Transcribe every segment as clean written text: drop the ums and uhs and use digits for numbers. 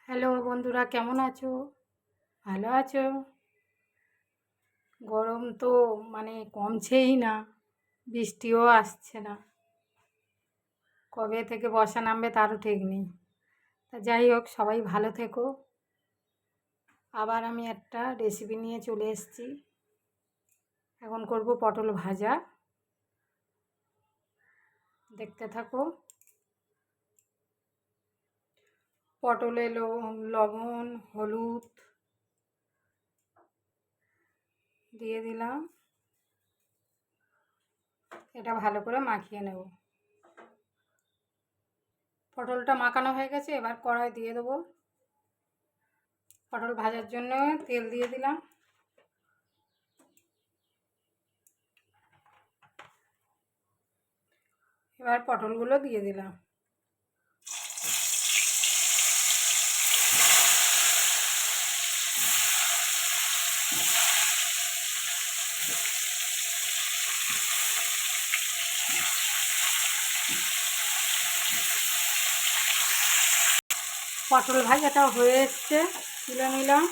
Hello বন্ধুরা, কেমন আছো? ভালো আছো? গরম তো কমছেই না, বৃষ্টিও আসছে না। কবে থেকে বর্ষা নামবে তারও ঠিক নেই। তা যাই হোক, সবাই ভালো থেকো। আবার আমি একটা রেসিপি নিয়ে চলে এসেছি। এখন করব পটল ভাজা, দেখতে থাকো। পটলে লবণ, হলুদ দিয়ে দিলাম। এটা ভালো করে মাখিয়ে নেব। পটলটা মাখানো হয়ে গেছে, এবার কড়াই দিয়ে দেবো। পটল ভাজার জন্য তেল দিয়ে দিলাম। এবার পটলগুলো দিয়ে দিলাম। পটল ভাজাটা হয়ে এসছে, তুলে নিলাম।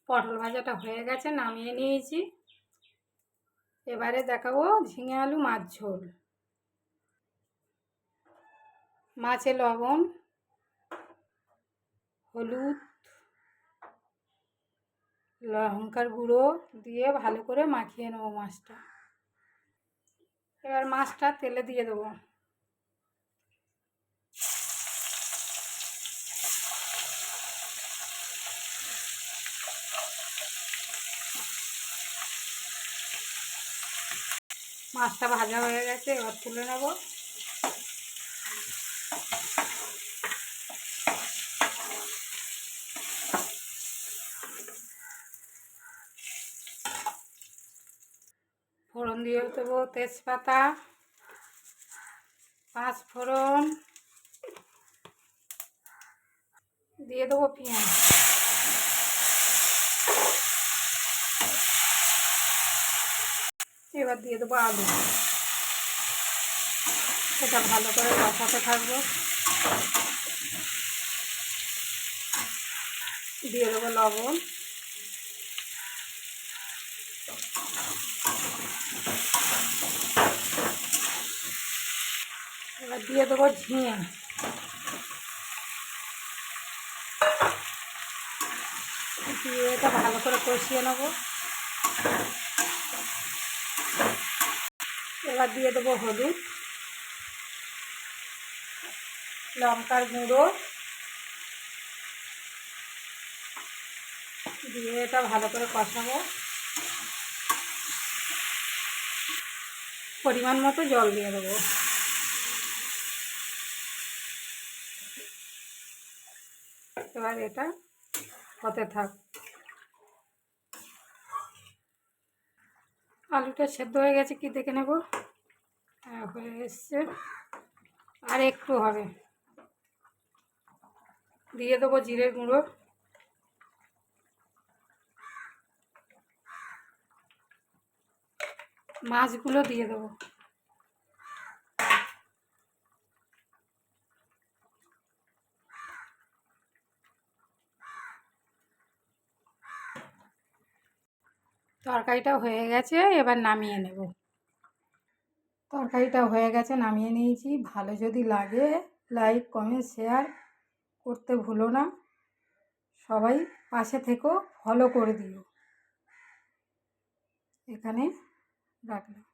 পটল ভাজাটা হয়ে গেছে, নামিয়ে নিয়েছি। এবারে দেখাবো ঝিঙে আলু মাছ ঝোল। মাছে লবণ, হলুদ, লঙ্কার গুঁড়ো দিয়ে ভালো করে মাখিয়ে নেবো মাছটা। এবার মাছটা তেলে দিয়ে দেবো। মাছটা ভাজা হয়ে গেছে, এবার তুলে নেব। ফোড়ন দিয়ে দেবো তেজপাতা, পাঁচ ফোড়ন, দিয়ে দেবো পেঁয়াজ। এবার দিয়ে দেবো আলু। এটা ভালো করে কষাতে থাকবো। দিয়ে দেবো লবণ, এবার দিয়ে দেবো ঝিঙে। দিয়ে এটা ভালো করে কষিয়ে নেব। এবার দিয়ে দেবো হলুদ, লঙ্কার গুঁড়ো, দিয়ে এটা ভালো করে কষাবো। পরিমাণ মতো জল দিয়ে দেবো। এবার এটা হতে থাক। আলুটা সেদ্ধ হয়ে গেছে কি দেখে নেব। হ্যাঁ, হয়ে এসছে, আর একটু হবে। দিয়ে দেবো জিরের গুঁড়ো, মাছগুলো দিয়ে দেবো। তরকারিটা হয়ে গেছে, এবার নামিয়ে নেব। তরকারিটা হয়ে গেছে, নামিয়ে নিয়েছি। ভালো যদি লাগে লাইক, কমেন্ট, শেয়ার করতে ভুলো না। সবাই পাশে থেকো, ফলো করে দিও। এখানে রাখলাম।